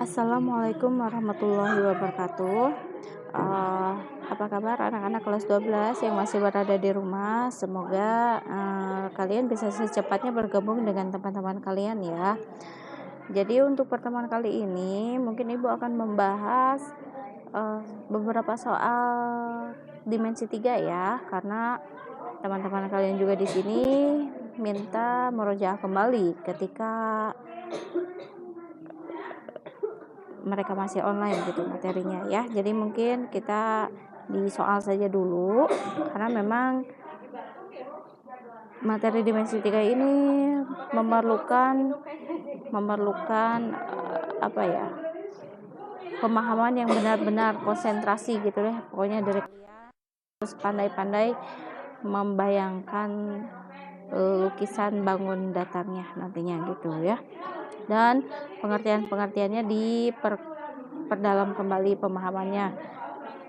Assalamualaikum warahmatullahi wabarakatuh. Apa kabar anak-anak kelas 12 yang masih berada di rumah? Semoga kalian bisa secepatnya bergabung dengan teman-teman kalian ya. Jadi untuk pertemuan kali ini mungkin Ibu akan membahas beberapa soal dimensi 3 ya, karena teman-teman kalian juga di sini minta merujaah kembali ketika mereka masih online gitu materinya ya. Jadi mungkin kita di soal saja dulu, karena memang materi dimensi 3 ini memerlukan apa ya, pemahaman yang benar-benar konsentrasi gitu ya. Pokoknya dari harus pandai-pandai membayangkan lukisan bangun datarnya nantinya gitu ya. Dan pengertiannya diperdalam kembali pemahamannya.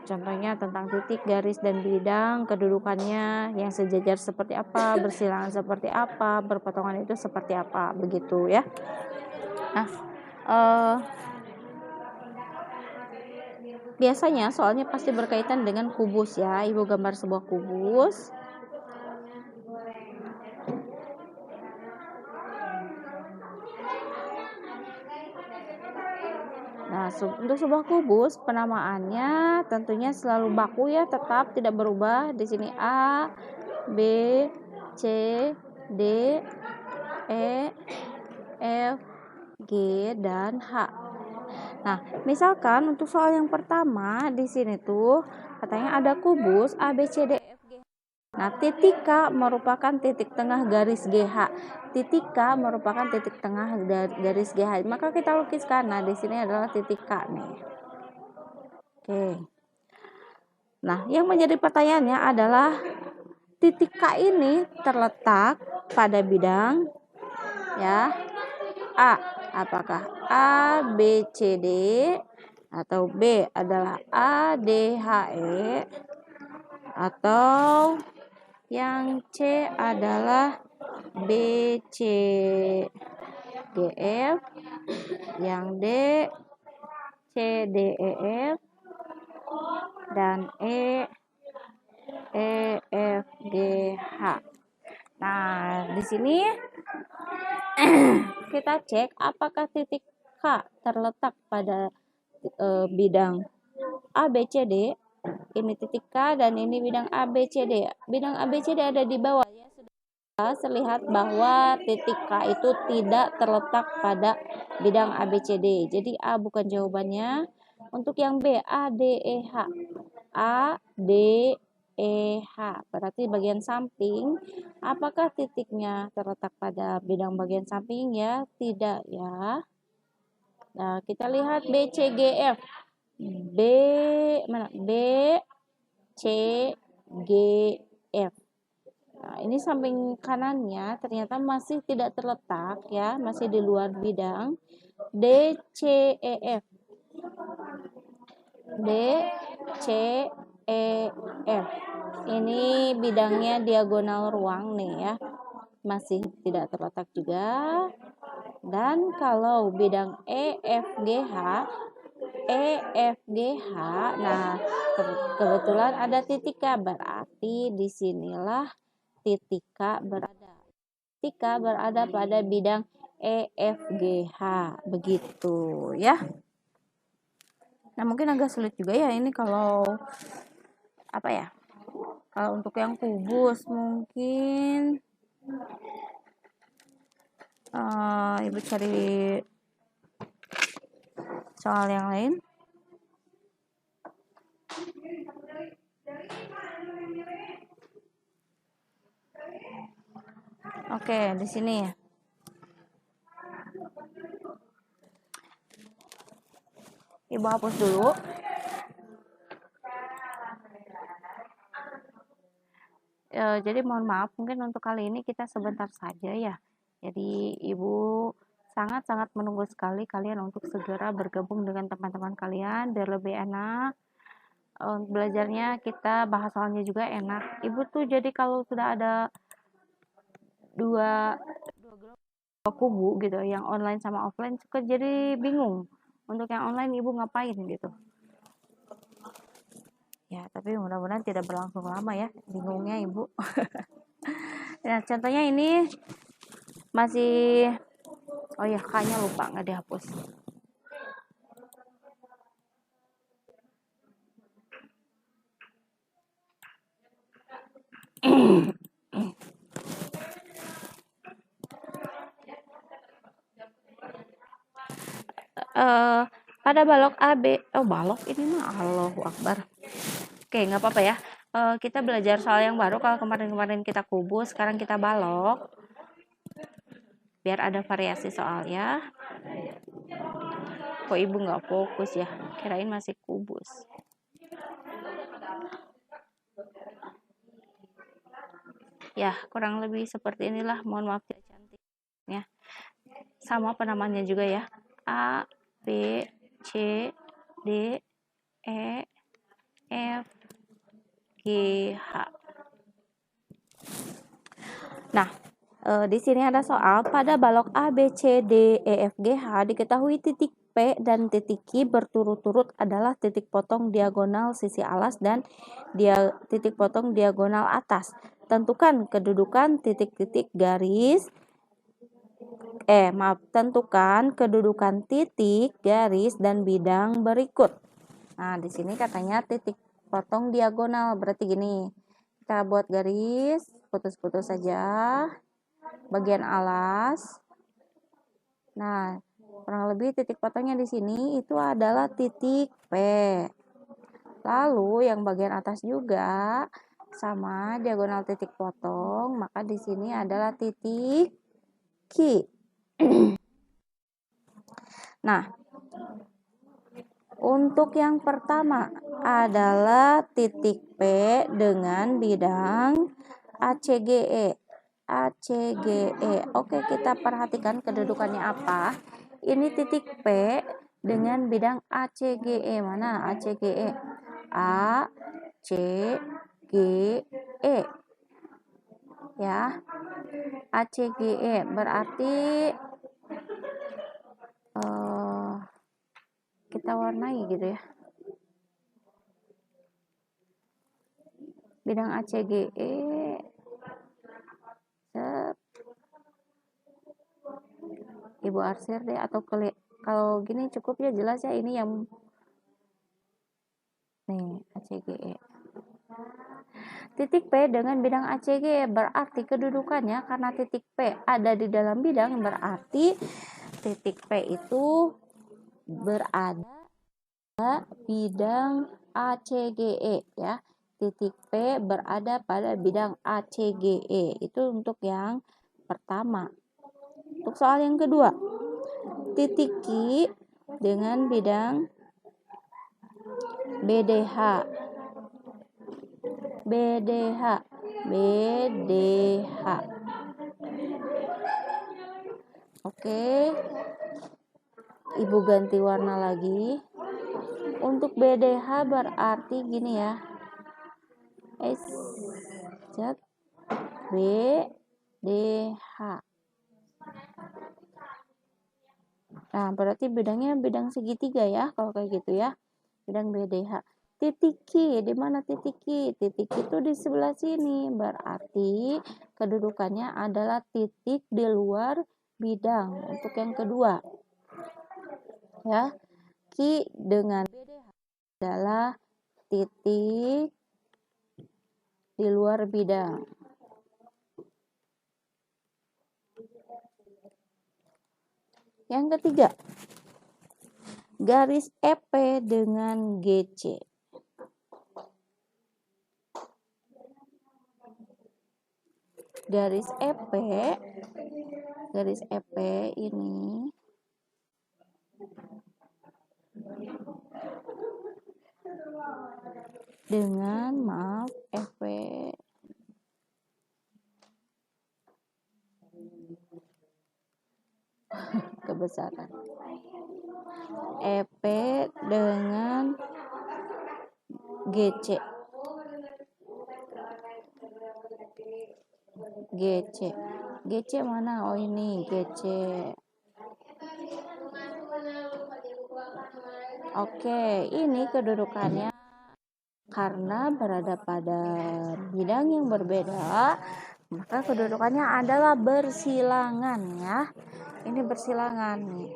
Contohnya tentang titik, garis, dan bidang, kedudukannya yang sejajar seperti apa, bersilangan seperti apa, berpotongan itu seperti apa, begitu ya. Nah, biasanya soalnya pasti berkaitan dengan kubus ya. Ibu gambar sebuah kubus. Nah, untuk sebuah kubus penamaannya tentunya selalu baku ya, tetap tidak berubah. Di sini A, B, C, D, E, F, G, dan H. Nah, misalkan untuk soal yang pertama di sini tuh katanya ada kubus A, B, C, D, F, G. Nah, titik K merupakan titik tengah garis GH. Titik K merupakan titik tengah garis GH. Maka kita lukiskan. Nah, di sini adalah titik K nih. Oke. Nah, yang menjadi pertanyaannya adalah titik K ini terletak pada bidang ya A. Apakah A, B, C, D, atau B adalah A, D, H, E, atau yang C adalah B, C, D, F, yang D, C, D, E, F, dan E, F, G, H. Nah, di sini kita cek apakah titik K terletak pada bidang A, B, C, D. Ini titik K dan ini bidang A, B, C, D. Bidang A, B, C, D ada di bawah ya. Sudah terlihat bahwa titik K itu tidak terletak pada bidang A, B, C, D. Jadi A bukan jawabannya. Untuk yang B, A, D, E, H. A, D, E, H. Berarti bagian samping. Apakah titiknya terletak pada bidang bagian samping ya? Tidak ya. Nah, kita lihat B, C, G, F. B, mana? B, C, G, F. Nah, ini samping kanannya ternyata masih tidak terletak ya, masih di luar bidang. D, C, E, F. D, C, E, F. Ini bidangnya diagonal ruang nih ya. Masih tidak terletak juga. Dan kalau bidang E, F, G, H, E, F, G, H, nah kebetulan ada titik K, berarti disinilah titik K berada. Titik K berada pada bidang E, F, G, H, begitu ya. Nah, mungkin agak sulit juga ya ini kalau apa ya? Kalau untuk yang kubus mungkin Ibu cari soal yang lain. Oke, di sini ya. Ibu hapus dulu. Jadi mohon maaf, mungkin untuk kali ini kita sebentar saja ya. Jadi Ibu sangat-sangat menunggu sekali kalian untuk segera bergabung dengan teman-teman kalian biar lebih enak. Belajarnya kita bahas soalnya juga enak. Ibu tuh jadi kalau sudah ada dua kubu gitu, yang online sama offline, suka jadi bingung Untuk yang online ibu ngapain gitu ya, tapi mudah-mudahan tidak berlangsung lama ya, bingungnya ibu. Nah, contohnya ini masih, oh ya, kayaknya lupa nggak dihapus. Pada balok AB, oh balok ini mah Allahu Akbar. Oke, nggak apa-apa ya. Kita belajar soal yang baru. Kalau kemarin-kemarin kita kubus, sekarang kita balok. Biar ada variasi soal ya. Kok ibu nggak fokus ya? Kirain masih kubus. Ya, kurang lebih seperti inilah. Mohon maaf ya cantiknya. Sama penamaannya juga ya. A, B, C, D, E, F, G, H. Nah, di sini ada soal pada balok A, B, C, D, E, F, G, H diketahui titik P dan titik Q berturut-turut adalah titik potong diagonal sisi alas dan titik potong diagonal atas. Tentukan kedudukan titik-titik garis tentukan kedudukan titik, garis, dan bidang berikut. Nah, di sini katanya titik potong diagonal, berarti gini. Kita buat garis, putus-putus saja. Bagian alas. Nah, kurang lebih titik potongnya di sini itu adalah titik P. Lalu yang bagian atas juga sama diagonal titik potong, maka di sini adalah titik Q. Nah, untuk yang pertama adalah titik P dengan bidang ACGE. ACGE. Oke, kita perhatikan kedudukannya apa. Ini titik P dengan bidang ACGE. Mana ACGE? A, C, G, E. Ya. ACGE berarti kita warnai gitu ya. Bidang ACGE Ibu arsir deh, atau kalau gini cukup ya, jelas ya, ini yang nih ACGE. Titik P dengan bidang ACGE berarti kedudukannya karena titik P ada di dalam bidang, berarti titik P itu berada bidang ACGE ya. Titik P berada pada bidang ACGE. Itu untuk yang pertama. Untuk soal yang kedua, titik Q dengan bidang BDH. BDH. BDH. Oke. Ibu ganti warna lagi. Untuk BDH berarti gini ya. BDH. Nah, berarti bidangnya bidang segitiga ya, kalau kayak gitu ya. Bidang BDH. Titik Q, di mana titik Q? Titik Q itu di sebelah sini. Berarti kedudukannya adalah titik di luar bidang. Untuk yang kedua. Ya. Q dengan BDH adalah titik di luar bidang. Yang ketiga, garis EP dengan GC. Garis EP ini dengan EP kebesaran. EP dengan GC. GC mana? Oh ini GC. Oke, ini kedudukannya karena berada pada bidang yang berbeda, maka kedudukannya adalah bersilangan ya. Ini bersilangan nih.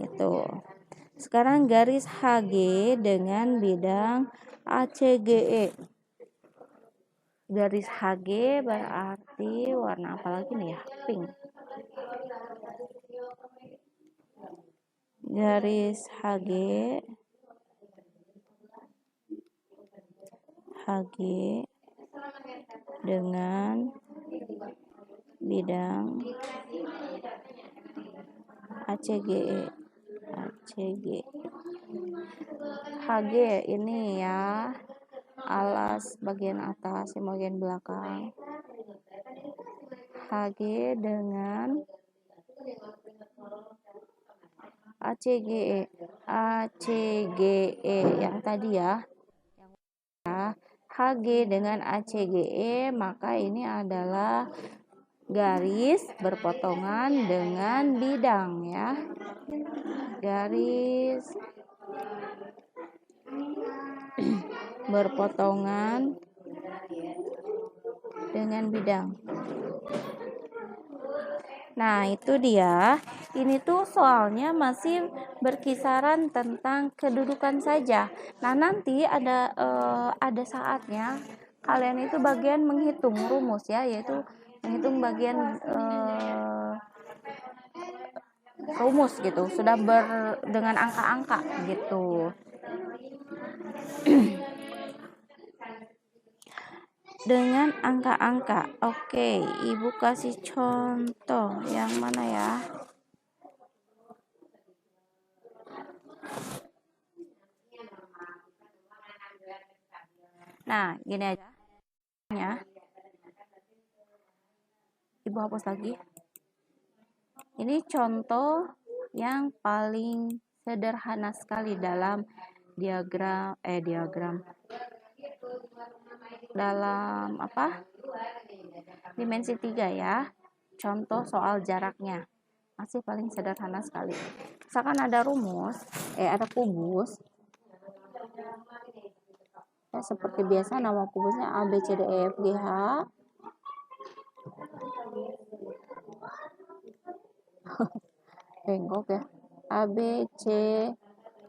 Itu. Sekarang garis HG dengan bidang ACGE. Garis HG berarti warna apa lagi nih ya? Pink. Garis HG dengan bidang ACGE. HG ini ya, alas bagian atas, bagian belakang. HG dengan ACGE yang tadi ya. HG dengan ACGE, maka ini adalah garis berpotongan dengan bidang ya. Garis berpotongan dengan bidang. Nah, itu dia. Ini tuh soalnya masih berkisaran tentang kedudukan saja. Nah, nanti ada saatnya kalian itu bagian menghitung rumus ya, yaitu menghitung bagian rumus gitu. Sudah dengan angka-angka gitu. Dengan angka-angka. Oke, Ibu kasih contoh yang mana ya? Nah, gini aja ya. Ibu hapus lagi. Ini contoh yang paling sederhana sekali dalam diagram dalam dimensi 3 ya. Contoh soal jaraknya masih paling sederhana sekali. Misalkan ada ada kubus ya, seperti biasa nama kubusnya A, B, C, D, E, F, G, H. Bengkok ya. A, B, C,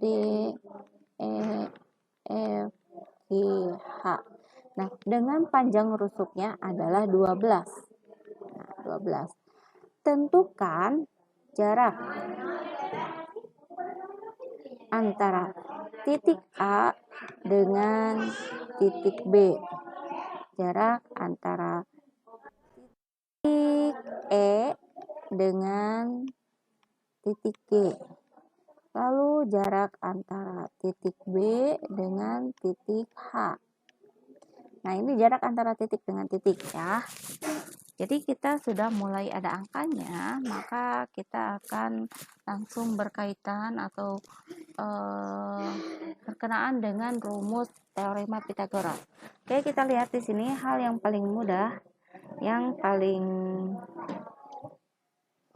D, E, F, G, H. Nah, dengan panjang rusuknya adalah 12. Nah, 12. Tentukan jarak antara titik A dengan titik B. Jarak antara titik E dengan titik G. Lalu jarak antara titik B dengan titik H. Nah, ini jarak antara titik dengan titik ya. Jadi kita sudah mulai ada angkanya, maka kita akan langsung berkaitan atau berkenaan dengan rumus teorema Pitagoras. Oke, kita lihat di sini hal yang paling mudah, yang paling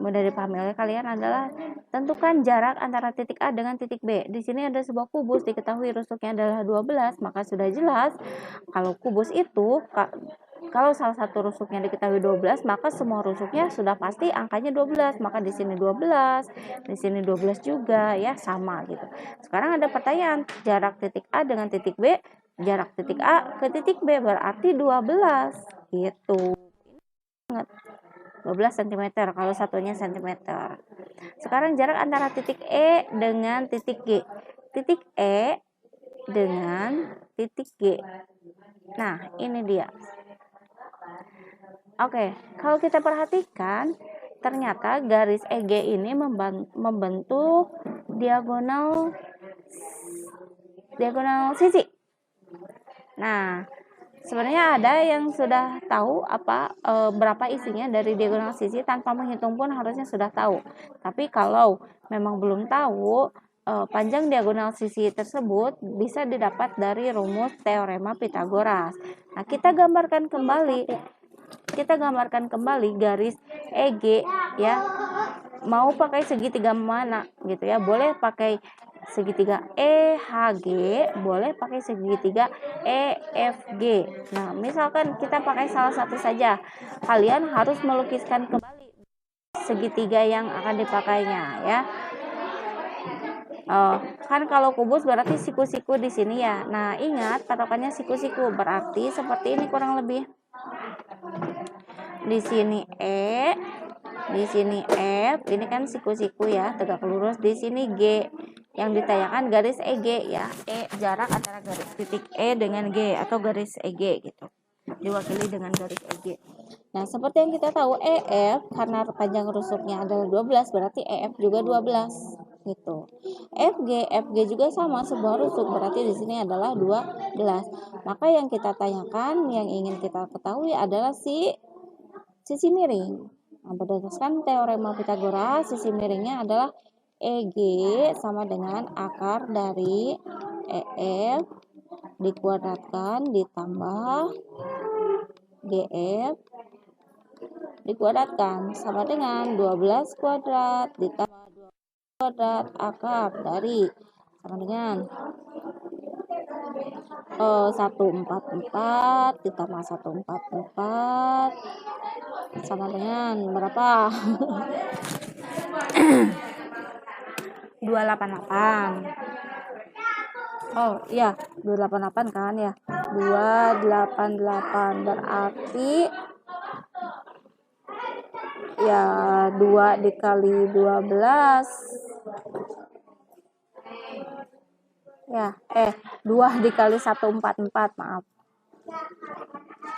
mudah dipahami oleh kalian adalah tentukan jarak antara titik A dengan titik B. Di sini ada sebuah kubus, diketahui rusuknya adalah 12, maka sudah jelas kalau kubus itu kalau salah satu rusuknya diketahui 12, maka semua rusuknya sudah pasti angkanya 12. Maka di sini 12, di sini 12 juga ya, sama gitu. Sekarang ada pertanyaan, jarak titik A dengan titik B, jarak titik A ke titik B berarti 12 gitu. 12 cm kalau satunya cm. Sekarang jarak antara titik E dengan titik G. Titik E dengan titik G. Nah, ini dia. Oke, kalau kita perhatikan, ternyata garis EG ini membentuk diagonal sisi. Nah, sebenarnya ada yang sudah tahu berapa isinya dari diagonal sisi, tanpa menghitung pun harusnya sudah tahu. Tapi kalau memang belum tahu, panjang diagonal sisi tersebut bisa didapat dari rumus teorema Pitagoras. Nah, kita gambarkan kembali garis EG ya. Mau pakai segitiga mana gitu ya, boleh pakai segitiga EHG, boleh pakai segitiga EFG. Nah, misalkan kita pakai salah satu saja, kalian harus melukiskan kembali segitiga yang akan dipakainya ya. Kan kalau kubus berarti siku-siku di sini ya. Nah, ingat patokannya siku-siku, berarti seperti ini kurang lebih. Di sini E, di sini F, ini kan siku-siku ya, tegak lurus. Di sini G, yang ditayangkan garis EG ya. Jarak antara garis titik E dengan G atau garis EG gitu, diwakili dengan garis EG. Nah, seperti yang kita tahu EF karena panjang rusuknya adalah 12, berarti EF juga 12 gitu. FG juga sama, sebuah rusuk, berarti di sini adalah 12. Maka yang kita tanyakan, yang ingin kita ketahui adalah sisi miring. Nah, berdasarkan teorema Pythagoras, sisi miringnya adalah EG sama dengan akar dari EF dikuadratkan ditambah GF dikuadratkan sama dengan 12 kuadrat ditambah 2 kuadrat akar dari sama dengan 144 ditambah 144 sama dengan berapa? 288. Oh iya, 288 kan ya. 288 berarti ya 2 dikali 12 ya 2 dikali 144, maaf.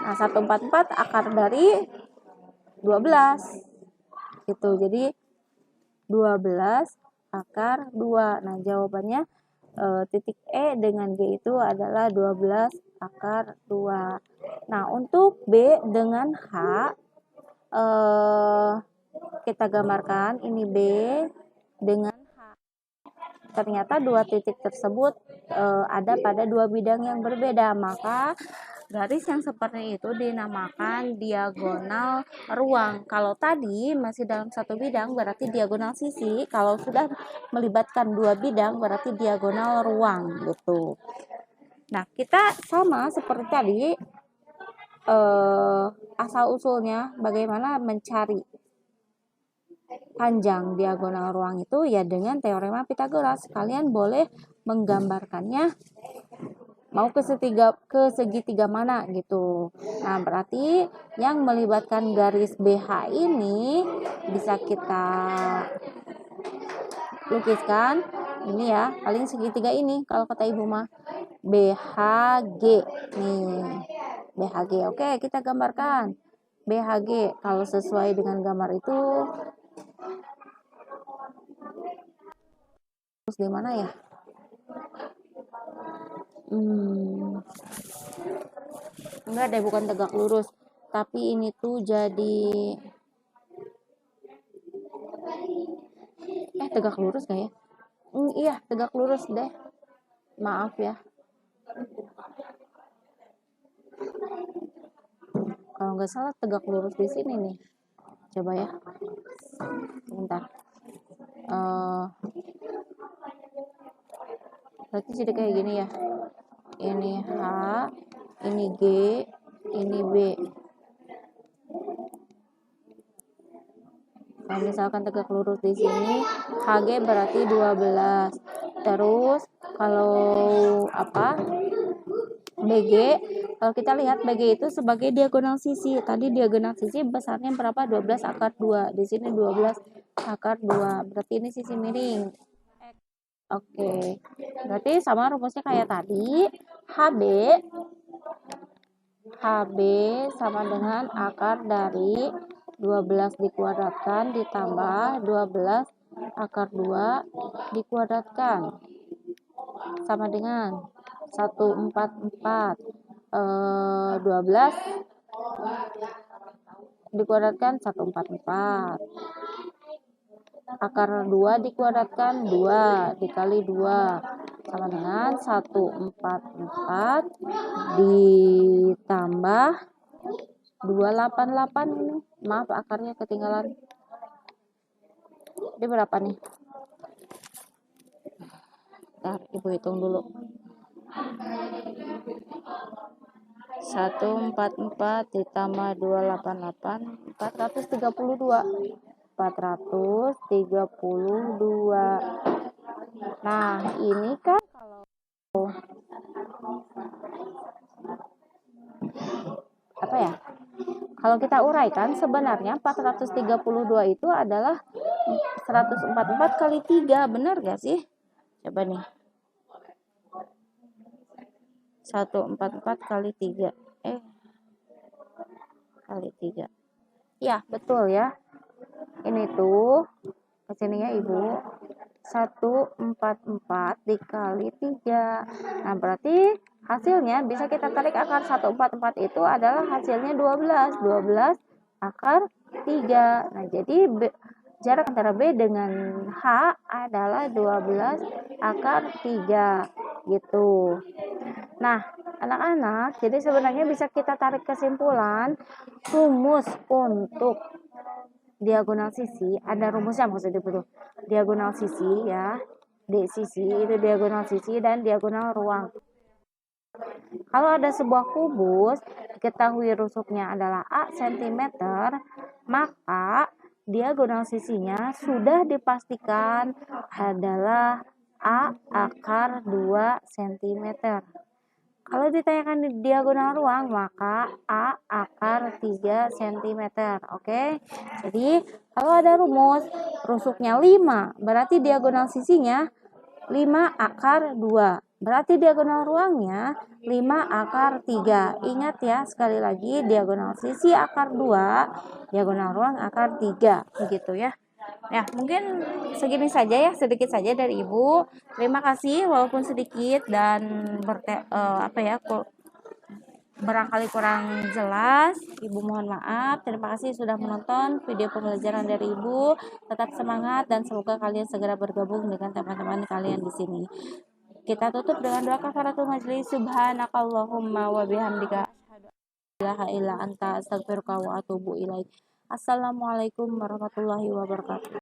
Nah, 144 akar dari 12 gitu, jadi 12 akar 2. Nah, jawabannya titik E dengan G itu adalah 12 akar 2. Nah, untuk B dengan H kita gambarkan, ini B dengan H. Ternyata dua titik tersebut ada pada dua bidang yang berbeda, maka garis yang seperti itu dinamakan diagonal ruang. Kalau tadi masih dalam satu bidang berarti diagonal sisi, kalau sudah melibatkan dua bidang berarti diagonal ruang gitu. Nah, kita sama seperti tadi, asal usulnya bagaimana mencari panjang diagonal ruang itu ya dengan teorema Pythagoras. Kalian boleh menggambarkannya mau ke segitiga mana gitu. Nah, berarti yang melibatkan garis BH ini bisa kita lukiskan ini ya, paling segitiga ini kalau kata ibu mah BHG nih. BHG. Oke, kita gambarkan BHG. Kalau sesuai dengan gambar itu terus di mana ya? Enggak deh, bukan tegak lurus, tapi ini tuh jadi tegak lurus gak ya? Iya, tegak lurus deh, maaf ya. Kalau nggak salah tegak lurus di sini nih, coba ya, sebentar. Berarti jadi kayak gini ya, ini H, ini G, ini B. Kalau misalkan tegak lurus di sini, HG berarti 12. Terus kalau BG, kalau kita lihat BG itu sebagai diagonal sisi. Tadi diagonal sisi besarnya berapa? 12 akar 2. Di sini 12 akar 2. Berarti ini sisi miring. Oke. Berarti sama rumusnya kayak tadi. HB sama dengan akar dari 12 dikuadratkan ditambah 12 akar 2 dikuadratkan sama dengan 144. 12 dikuadratkan 144. Akar 2 dikuadratkan 2 dikali 2 sama dengan 144 ditambah 288. Ini maaf, akarnya ketinggalan. Ini berapa nih? Ntar ibu hitung dulu. 144 ditambah 288, 432. 432. Nah, ini kan kalau apa ya? Kalau kita uraikan sebenarnya 432 itu adalah 144 kali 3, benar gak sih? Coba nih. 144 kali 3. Kali 3. Ya, betul ya. Ini tuh kesini ya Ibu. 144 dikali 3. Nah, berarti hasilnya bisa kita tarik akar. 144 itu adalah hasilnya 12. 12 akar 3. Nah, jadi jarak antara B dengan H adalah 12 akar 3. Gitu. Nah, anak-anak, jadi sebenarnya bisa kita tarik kesimpulan rumus untuk diagonal sisi, ada rumusnya maksudnya betul. Diagonal sisi ya, D sisi itu diagonal sisi dan diagonal ruang. Kalau ada sebuah kubus, diketahui rusuknya adalah A cm, maka diagonal sisinya sudah dipastikan adalah A akar 2 cm. Kalau ditanyakan di diagonal ruang, maka A akar 3 cm. Oke. Jadi, kalau ada rumus, rusuknya 5, berarti diagonal sisinya 5 akar 2. Berarti diagonal ruangnya 5 akar 3. Ingat ya, sekali lagi diagonal sisi akar 2, diagonal ruang akar 3. Begitu ya. Ya, mungkin segini saja ya, sedikit saja dari Ibu. Terima kasih walaupun sedikit dan barangkali kurang jelas. Ibu mohon maaf. Terima kasih sudah menonton video pembelajaran dari Ibu. Tetap semangat dan semoga kalian segera bergabung dengan teman-teman kalian di sini. Kita tutup dengan doa kafaratul majlis. Subhanakallahumma wa bihamdika asyhadu an la ilaha illa anta astaghfiruka wa atubu ilaik. Assalamualaikum warahmatullahi wabarakatuh.